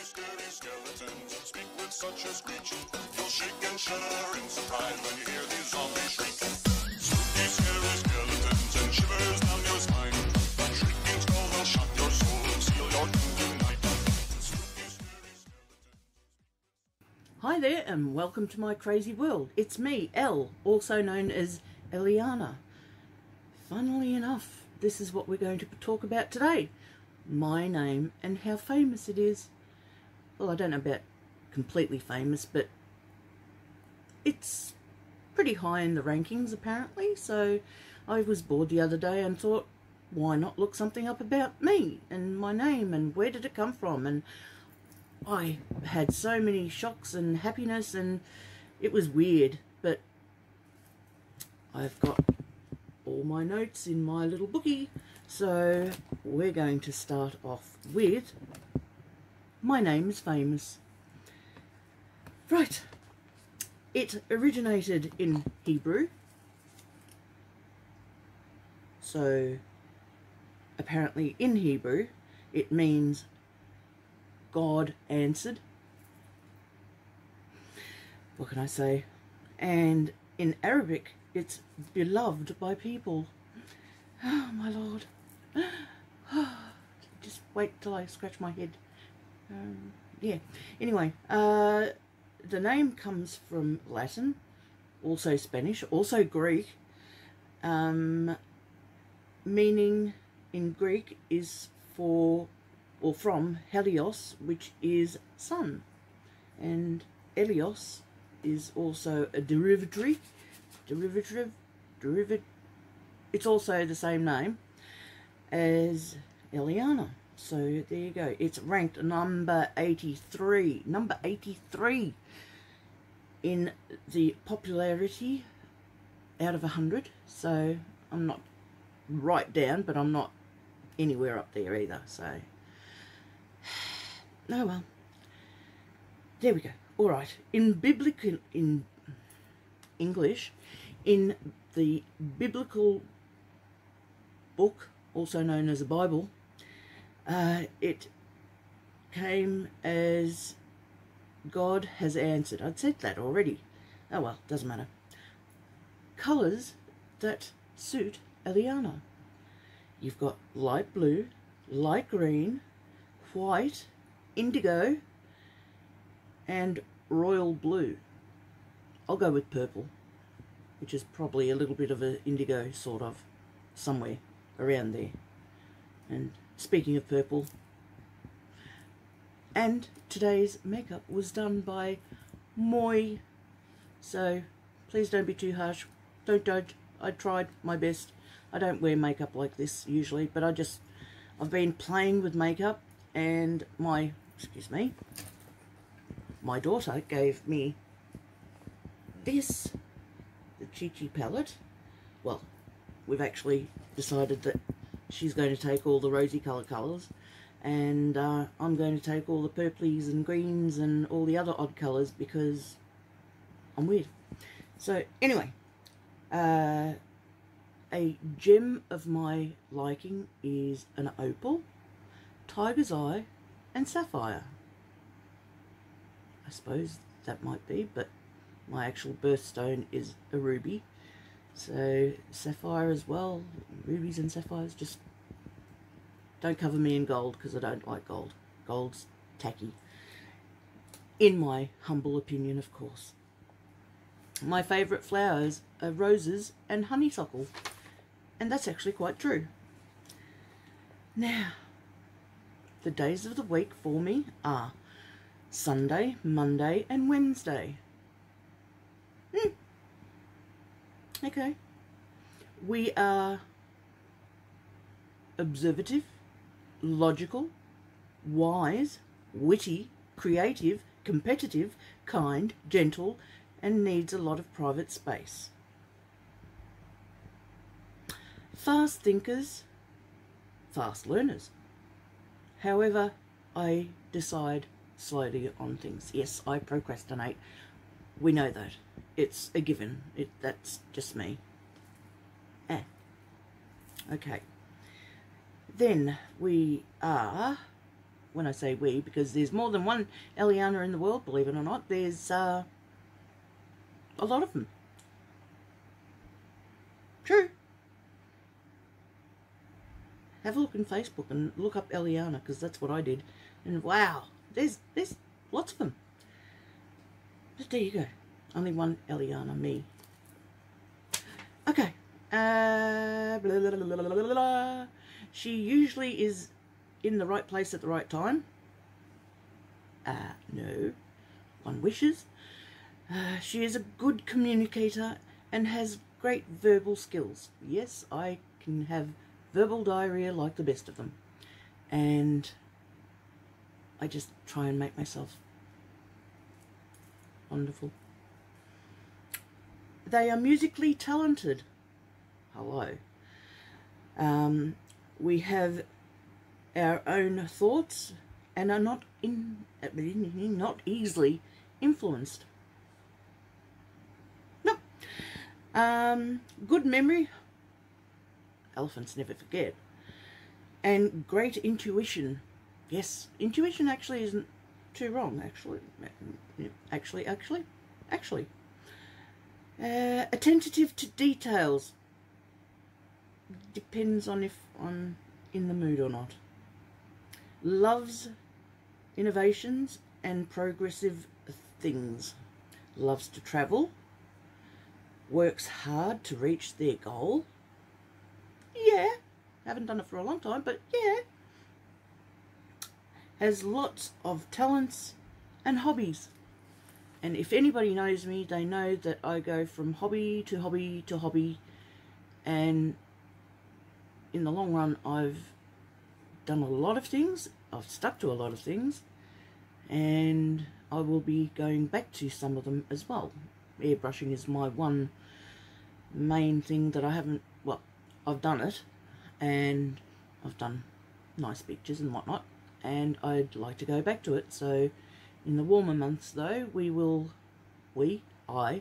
scary skeletons speak with such a screech. You'll shake and shudder in surprise when you hear these zombies shriek. Spooky, scary skeletons and shivers down your spine. Shrieking skulls will shock your soul and seal your doom tonight. Spooky, scary skeletons. Hi there and welcome to my crazy world. It's me, Elle, also known as Eliana. Funnily enough, this is what we're going to talk about today. My name and how famous it is. Well, I don't know about completely famous, but it's pretty high in the rankings apparently. So I was bored the other day and thought, why not look something up about me and my name and where did it come from? And I had so many shocks and happiness and it was weird, but I've got all my notes in my little bookie. So we're going to start off with my name is famous. Right. It originated in Hebrew. So apparently in Hebrew it means God answered. What can I say? And in Arabic it's beloved by people. Oh my Lord. Just wait till I scratch my head. Yeah. Anyway, the name comes from Latin, also Spanish, also Greek. Meaning in Greek is for or from Helios, which is sun, and Elios is also a derivative. It's also the same name as Eliana. So there you go. It's ranked number 83. Number 83 in the popularity out of 100. So I'm not right down, but I'm not anywhere up there either. So, oh well. There we go. All right. In English, in the biblical book, also known as a Bible, it came as God has answered. I'd said that already. Oh well, doesn't matter. Colours that suit Eliana. You've got light blue, light green, white, indigo, and royal blue. I'll go with purple, which is probably a little bit of an indigo sort of, somewhere around there. And speaking of purple, and today's makeup was done by Moi, so please don't be too harsh, don't judge. I tried my best. I don't wear makeup like this usually, but I've been playing with makeup, and my daughter gave me this, the Chi palette. Well, we've actually decided that she's going to take all the rosy colours, and I'm going to take all the purplies and greens and all the other odd colours because I'm weird. So anyway, a gem of my liking is an opal, tiger's eye, and sapphire. I suppose that might be, but my actual birthstone is a ruby. So sapphire as well, rubies and sapphires. Just don't cover me in gold because I don't like gold. Gold's tacky, in my humble opinion, of course. My favourite flowers are roses and honeysuckle, and that's actually quite true. Now, the days of the week for me are Sunday, Monday and Wednesday. Okay. We are observative, logical, wise, witty, creative, competitive, kind, gentle, and needs a lot of private space. Fast thinkers, fast learners. However, I decide slowly on things. Yes, I procrastinate. We know that. It's a given. That's just me. Okay. Then we are when I say we, because there's more than one Eliana in the world, believe it or not. There's a lot of them. True. Have a look in Facebook and look up Eliana, because that's what I did. And wow, there's lots of them. But there you go. Only one Eliana, me. Okay. Blah, blah, blah, blah, blah, blah. She usually is in the right place at the right time. No. One wishes. She is a good communicator and has great verbal skills. Yes, I can have verbal diarrhea like the best of them. And I just try and make myself wonderful. They are musically talented. Hello. We have our own thoughts and are not easily influenced. No. Good memory. Elephants never forget. And great intuition. Yes, intuition actually isn't too wrong. Actually. Attentive to details. Depends on if I'm in the mood or not. Loves innovations and progressive things. Loves to travel. Works hard to reach their goal. Yeah, haven't done it for a long time, but yeah. Has lots of talents and hobbies. And if anybody knows me, they know that I go from hobby to hobby to hobby. And in the long run, I've done a lot of things. I've stuck to a lot of things. And I will be going back to some of them as well. Airbrushing is my one main thing that I haven't... Well, I've done it. And I've done nice pictures and whatnot. And I'd like to go back to it. So in the warmer months, though, I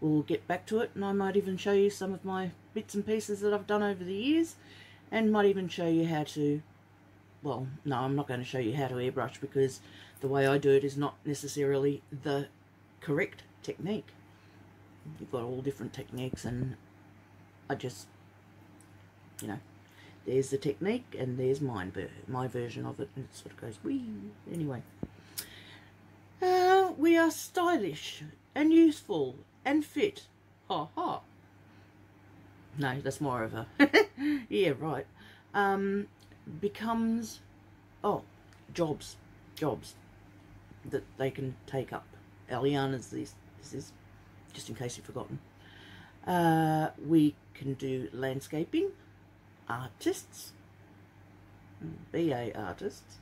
will get back to it, and I might even show you some of my bits and pieces that I've done over the years, and might even show you how to, well, no, I'm not going to show you how to airbrush, because the way I do it is not necessarily the correct technique. You've got all different techniques, and I just, you know, there's the technique, and there's my version of it, and it sort of goes, wee. Anyway. We are stylish, and useful, and fit. Ha ha. No, that's more of a... yeah, right. Becomes... Oh, jobs that they can take up. Eliana's this is, just in case you've forgotten. We can do landscaping. Artists, BA artists,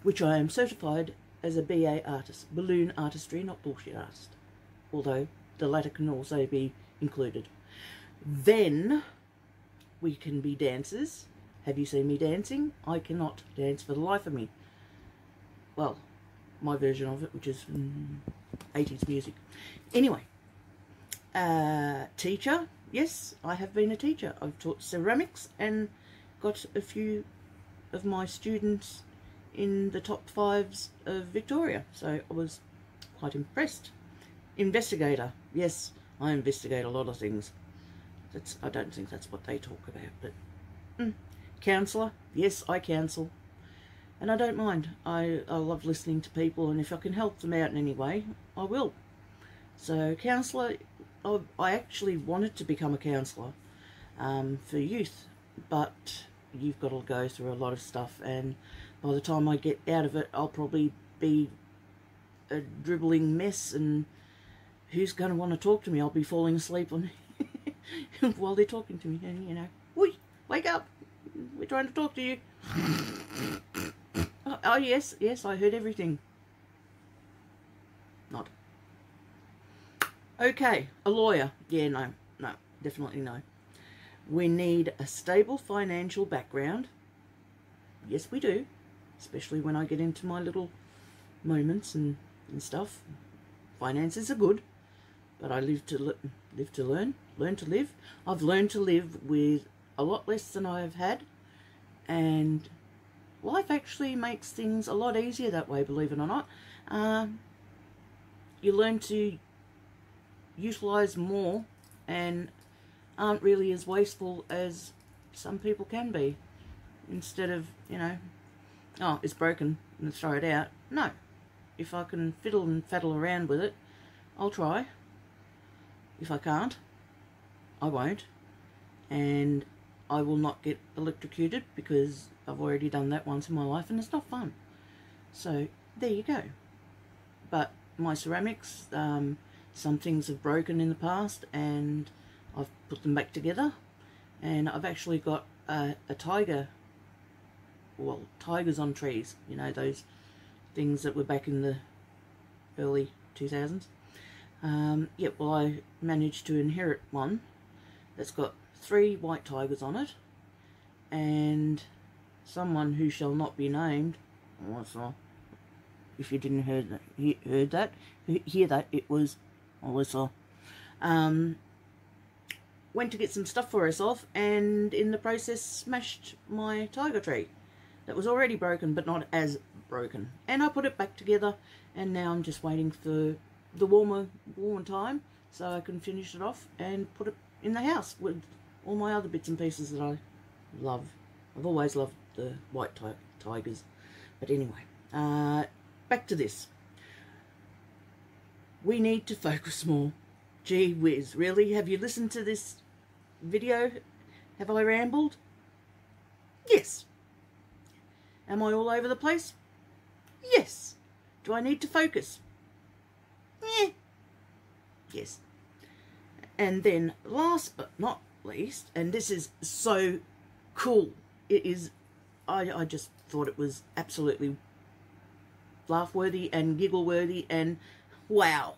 which I am certified as a BA artist, balloon artistry, not bullshit artist, although the latter can also be included. Then we can be dancers. Have you seen me dancing? I cannot dance for the life of me. Well, my version of it, which is 80s music. Anyway, teacher. Yes, I have been a teacher. I've taught ceramics and got a few of my students in the top 5s of Victoria. So I was quite impressed. Investigator. Yes, I investigate a lot of things. I don't think that's what they talk about, but... Counsellor. Yes, I counsel. And I don't mind. I love listening to people, and if I can help them out in any way, I will. So, counsellor... I actually wanted to become a counsellor for youth, but you've got to go through a lot of stuff, and by the time I get out of it, I'll probably be a dribbling mess, and who's going to want to talk to me? I'll be falling asleep on while they're talking to me, and you know, wake up, we're trying to talk to you. Oh yes, I heard everything. Nod. Okay, a lawyer. Yeah, no, definitely no. We need a stable financial background. Yes, we do. Especially when I get into my little moments and stuff. Finances are good, but I live to learn to live. I've learned to live with a lot less than I have had, and life actually makes things a lot easier that way, believe it or not. You learn to utilise more and aren't really as wasteful as some people can be. Instead of, you know, oh, it's broken, let's throw it out. No. If I can fiddle and faddle around with it, I'll try. If I can't, I won't. And I will not get electrocuted, because I've already done that once in my life and it's not fun. So, there you go. But my ceramics, some things have broken in the past and I've put them back together. And I've actually got a tiger, well, tigers on trees, you know, those things that were back in the early 2000s. Yeah, well, I managed to inherit one that's got 3 white tigers on it, and someone who shall not be named, Melissa, if you didn't hear that, it was Melissa, went to get some stuff for herself, and in the process smashed my tiger tree that was already broken, but not as broken. And I put it back together, and now I'm just waiting for the warmer time so I can finish it off and put it in the house with all my other bits and pieces that I love. I've always loved the white tigers. But anyway, back to this. We need to focus more. Gee whiz, really? Have you listened to this video? Have I rambled? Yes. Am I all over the place? Yes. Do I need to focus? Yes. And then last but not least, and this is so cool, it is, I just thought it was absolutely laugh-worthy and giggle-worthy, and wow.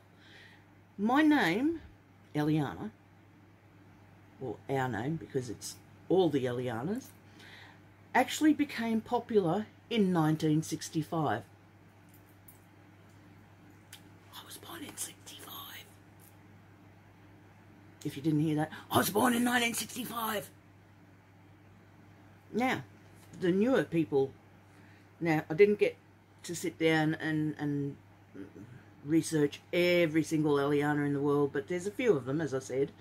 My name, Eliana, or our name, because it's all the Elianas, actually became popular in 1965. I was born in 65. If you didn't hear that, I was born in 1965. Now, the newer people, now I didn't get to sit down and research every single Eliana in the world, but there's a few of them, as I said,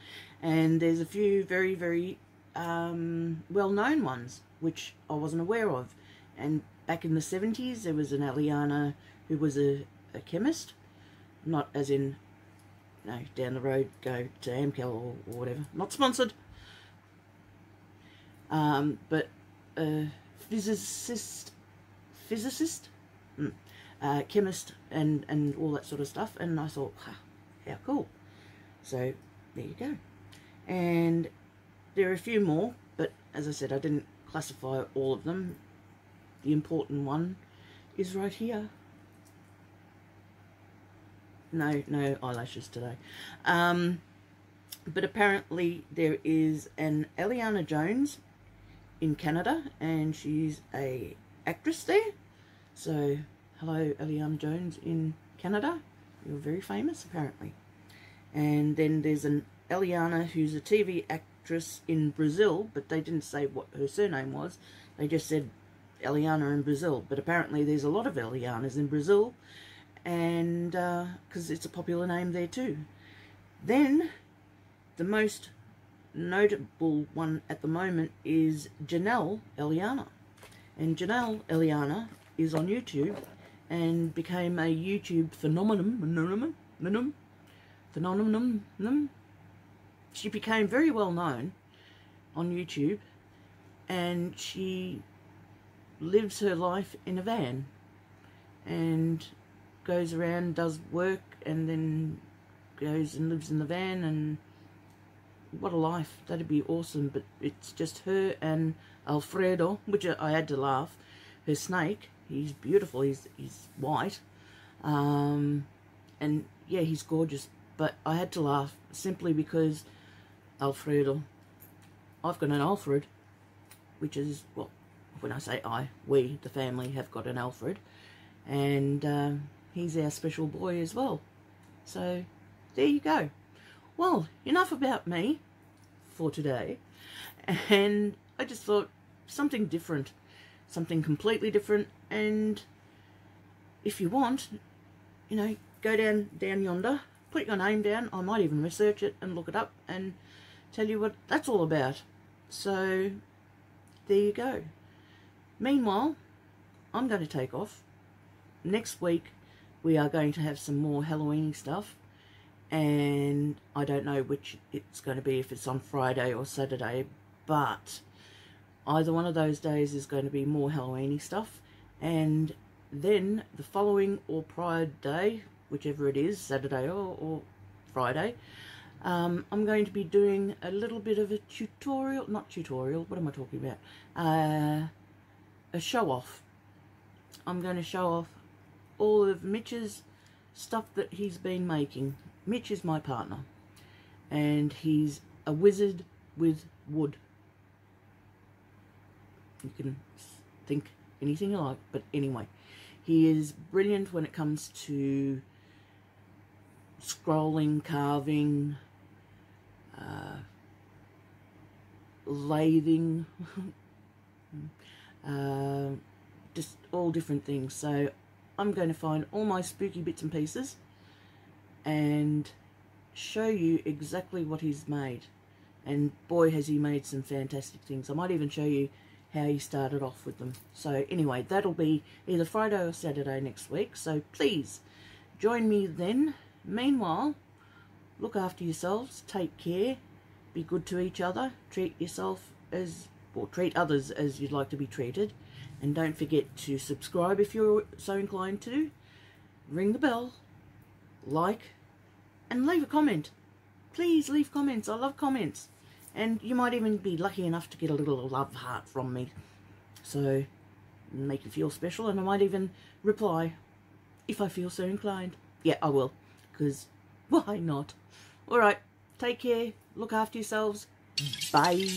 and there's a few very, very well-known ones, which I wasn't aware of. And back in the 70s, there was an Eliana who was a chemist, not as in, you know, down the road, go to Amcal or whatever, not sponsored, but a physicist, chemist, and all that sort of stuff. And I thought, how cool. So there you go. And there are a few more, but as I said, I didn't classify all of them. The important one is right here. No eyelashes today. But apparently there is an Eliana Jones in Canada, and she's a actress there. So hello, Eliana Jones in Canada. You're very famous, apparently. And then there's an Eliana who's a TV actress in Brazil, but they didn't say what her surname was. They just said Eliana in Brazil. But apparently there's a lot of Elianas in Brazil, and because it's a popular name there too. Then the most notable one at the moment is Janelle Eliana. And Janelle Eliana is on YouTube and became a YouTube phenomenon. She became very well known on YouTube, and she lives her life in a van and goes around, does work, and then goes and lives in the van. And what a life. That'd be awesome. But it's just her and Alfredo, which I had to laugh. Her snake, he's beautiful, he's white, and yeah, he's gorgeous. But I had to laugh simply because Alfredo, I've got an Alfred, which is, well, when I say I, we, the family, have got an Alfred, and he's our special boy as well. So there you go. Well, enough about me for today, and I just thought something different, something completely different. And if you want, you know, go down yonder, put your name down. I might even research it and look it up and tell you what that's all about. So there you go. Meanwhile, I'm going to take off. Next week we are going to have some more Halloweeny stuff, and I don't know which it's going to be, if it's on Friday or Saturday, but either one of those days is going to be more Halloweeny stuff. And then the following or prior day, whichever it is, Saturday or Friday, I'm going to be doing a little bit of a tutorial, not tutorial, what am I talking about? A show off. I'm going to show off all of Mitch's stuff that he's been making. Mitch is my partner, and he's a wizard with wood. You can think anything you like, but anyway, he is brilliant when it comes to scrolling, carving, lathing, just all different things. So I'm going to find all my spooky bits and pieces and show you exactly what he's made. And boy, has he made some fantastic things. I might even show you how he started off with them. So anyway, that'll be either Friday or Saturday next week. So please join me then. Meanwhile, look after yourselves, take care, be good to each other, treat yourself as, or treat others as you'd like to be treated. And don't forget to subscribe if you're so inclined to. Ring the bell, like, and leave a comment. Please leave comments. I love comments. And you might even be lucky enough to get a little love heart from me. So, make you feel special, and I might even reply if I feel so inclined. Yeah, I will, because why not? Alright, take care, look after yourselves, bye.